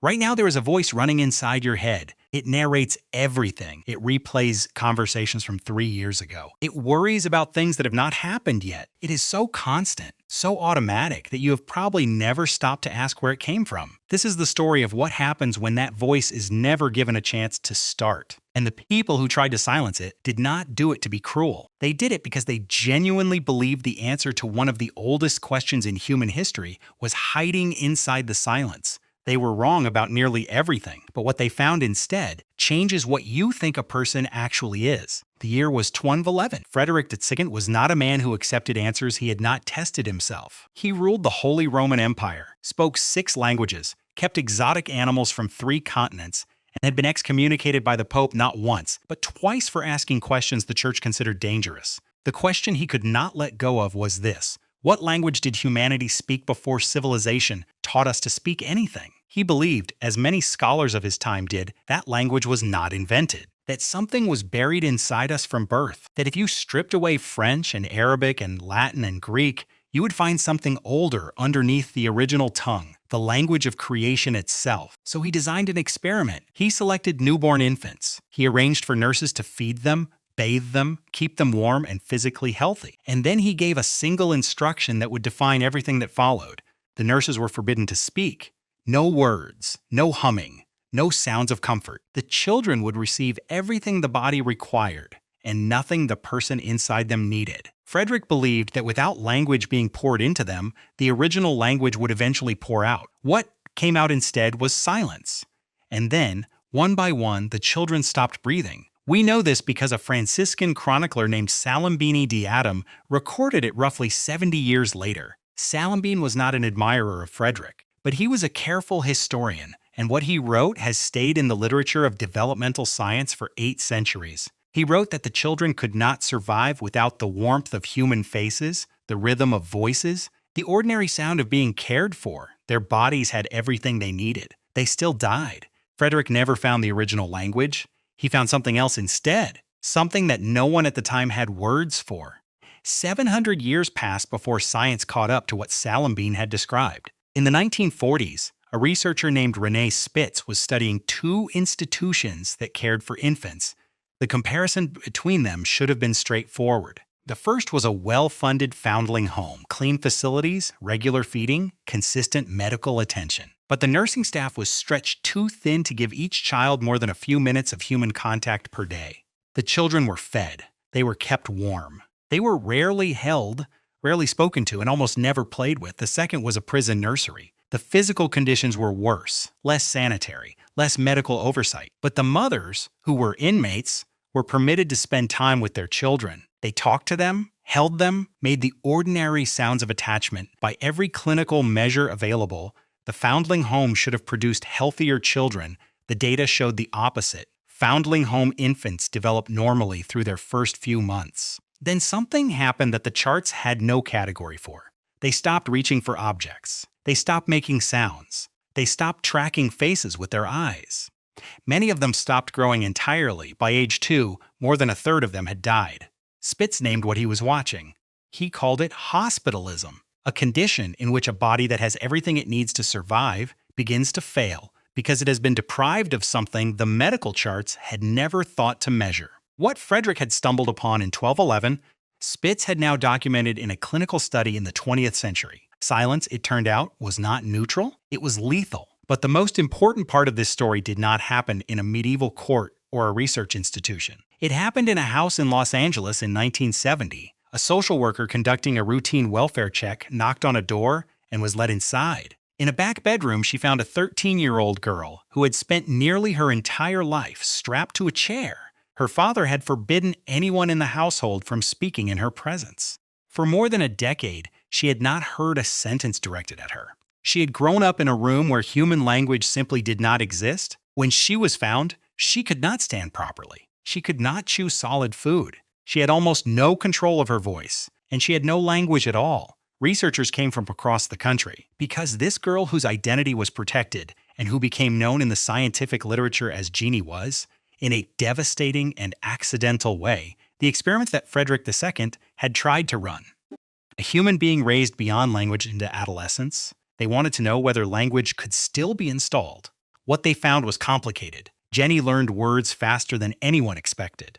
Right now, there is a voice running inside your head. It narrates everything. It replays conversations from 3 years ago. It worries about things that have not happened yet. It is so constant, so automatic that you have probably never stopped to ask where it came from. This is the story of what happens when that voice is never given a chance to start. And the people who tried to silence it did not do it to be cruel. They did it because they genuinely believed the answer to one of the oldest questions in human history was hiding inside the silence. They were wrong about nearly everything, but what they found instead changes what you think a person actually is. The year was 1211. Frederick II was not a man who accepted answers he had not tested himself. He ruled the Holy Roman Empire, spoke 6 languages, kept exotic animals from 3 continents, and had been excommunicated by the Pope not once, but twice for asking questions the Church considered dangerous. The question he could not let go of was this: what language did humanity speak before civilization taught us to speak anything? He believed, as many scholars of his time did, that language was not invented, that something was buried inside us from birth, that if you stripped away French and Arabic and Latin and Greek, you would find something older underneath the original tongue, the language of creation itself. So he designed an experiment. He selected newborn infants. He arranged for nurses to feed them, bathe them, keep them warm and physically healthy. And then he gave a single instruction that would define everything that followed. The nurses were forbidden to speak. No words, no humming, no sounds of comfort. The children would receive everything the body required and nothing the person inside them needed. Frederick believed that without language being poured into them, the original language would eventually pour out. What came out instead was silence. And then, one by one, the children stopped breathing. We know this because a Franciscan chronicler named Salimbene di Adam recorded it roughly 70 years later. Salimbene was not an admirer of Frederick, but he was a careful historian, and what he wrote has stayed in the literature of developmental science for 8 centuries. He wrote that the children could not survive without the warmth of human faces, the rhythm of voices, the ordinary sound of being cared for. Their bodies had everything they needed. They still died. Frederick never found the original language. He found something else instead, something that no one at the time had words for. 700 years passed before science caught up to what Salimbene had described. In the 1940s, a researcher named René Spitz was studying 2 institutions that cared for infants. The comparison between them should have been straightforward. The first was a well-funded foundling home, clean facilities, regular feeding, consistent medical attention. But the nursing staff was stretched too thin to give each child more than a few minutes of human contact per day. The children were fed. They were kept warm. They were rarely held, rarely spoken to, and almost never played with. The second was a prison nursery. The physical conditions were worse, less sanitary, less medical oversight. But the mothers, who were inmates, were permitted to spend time with their children. They talked to them, held them, made the ordinary sounds of attachment. By every clinical measure available, the foundling home should have produced healthier children. The data showed the opposite. Foundling home infants developed normally through their first few months. Then something happened that the charts had no category for. They stopped reaching for objects. They stopped making sounds. They stopped tracking faces with their eyes. Many of them stopped growing entirely. By age 2, more than a third of them had died. Spitz named what he was watching. He called it hospitalism, a condition in which a body that has everything it needs to survive begins to fail because it has been deprived of something the medical charts had never thought to measure. What Frederick had stumbled upon in 1211, Spitz had now documented in a clinical study in the 20th century. Silence, it turned out, was not neutral, it was lethal. But the most important part of this story did not happen in a medieval court or a research institution. It happened in a house in Los Angeles in 1970. A social worker conducting a routine welfare check knocked on a door and was let inside. In a back bedroom, she found a 13-year-old girl who had spent nearly her entire life strapped to a chair. Her father had forbidden anyone in the household from speaking in her presence. For more than a decade, she had not heard a sentence directed at her. She had grown up in a room where human language simply did not exist. When she was found, she could not stand properly. She could not chew solid food. She had almost no control of her voice, and she had no language at all. Researchers came from across the country. Because this girl whose identity was protected and who became known in the scientific literature as Jeannie was, in a devastating and accidental way, the experiment that Frederick II had tried to run. A human being raised beyond language into adolescence, they wanted to know whether language could still be installed. What they found was complicated. Jenny learned words faster than anyone expected.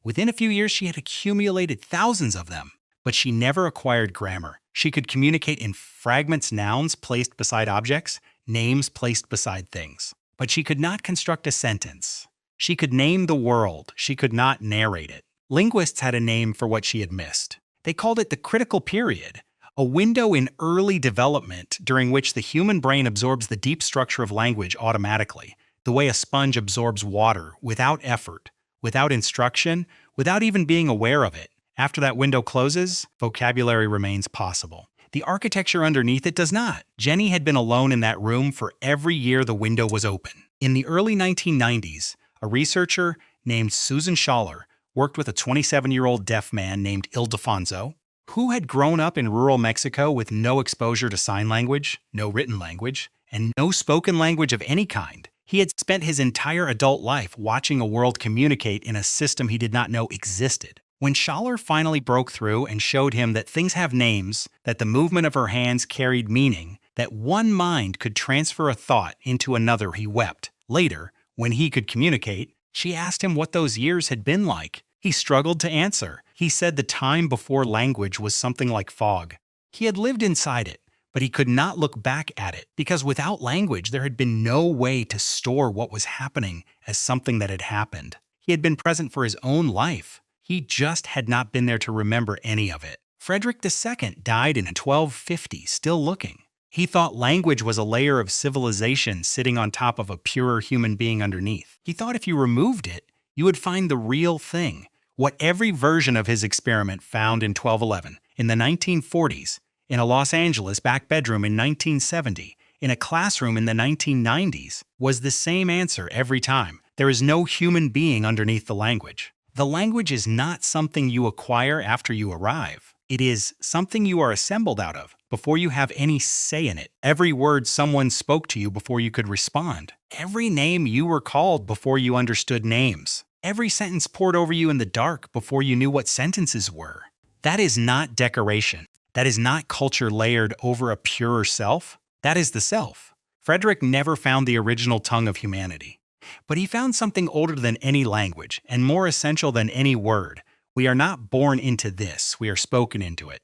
Within a few years, she had accumulated thousands of them. But she never acquired grammar. She could communicate in fragments, nouns placed beside objects, names placed beside things. But she could not construct a sentence. She could name the world. She could not narrate it. Linguists had a name for what she had missed. They called it the critical period, a window in early development during which the human brain absorbs the deep structure of language automatically, the way a sponge absorbs water without effort, without instruction, without even being aware of it. After that window closes, vocabulary remains possible. The architecture underneath it does not. Jenny had been alone in that room for every year the window was open. In the early 1990s, a researcher named Susan Schaller worked with a 27-year-old deaf man named Ildefonso, who had grown up in rural Mexico with no exposure to sign language, no written language, and no spoken language of any kind. He had spent his entire adult life watching a world communicate in a system he did not know existed. When Schaller finally broke through and showed him that things have names, that the movement of her hands carried meaning, that one mind could transfer a thought into another, he wept. Later, when he could communicate, she asked him what those years had been like. He struggled to answer. He said the time before language was something like fog. He had lived inside it, but he could not look back at it, because without language there had been no way to store what was happening as something that had happened. He had been present for his own life. He just had not been there to remember any of it. Frederick II died in 1250, still looking. He thought language was a layer of civilization sitting on top of a pure human being underneath. He thought if you removed it, you would find the real thing, what every version of his experiment found in 1211, in the 1940s, in a Los Angeles back bedroom in 1970, in a classroom in the 1990s, was the same answer every time. There is no human being underneath the language. The language is not something you acquire after you arrive. It is something you are assembled out of before you have any say in it. Every word someone spoke to you before you could respond. Every name you were called before you understood names. Every sentence poured over you in the dark before you knew what sentences were. That is not decoration. That is not culture layered over a purer self. That is the self. Frederick never found the original tongue of humanity. But he found something older than any language and more essential than any word. We are not born into this, we are spoken into it.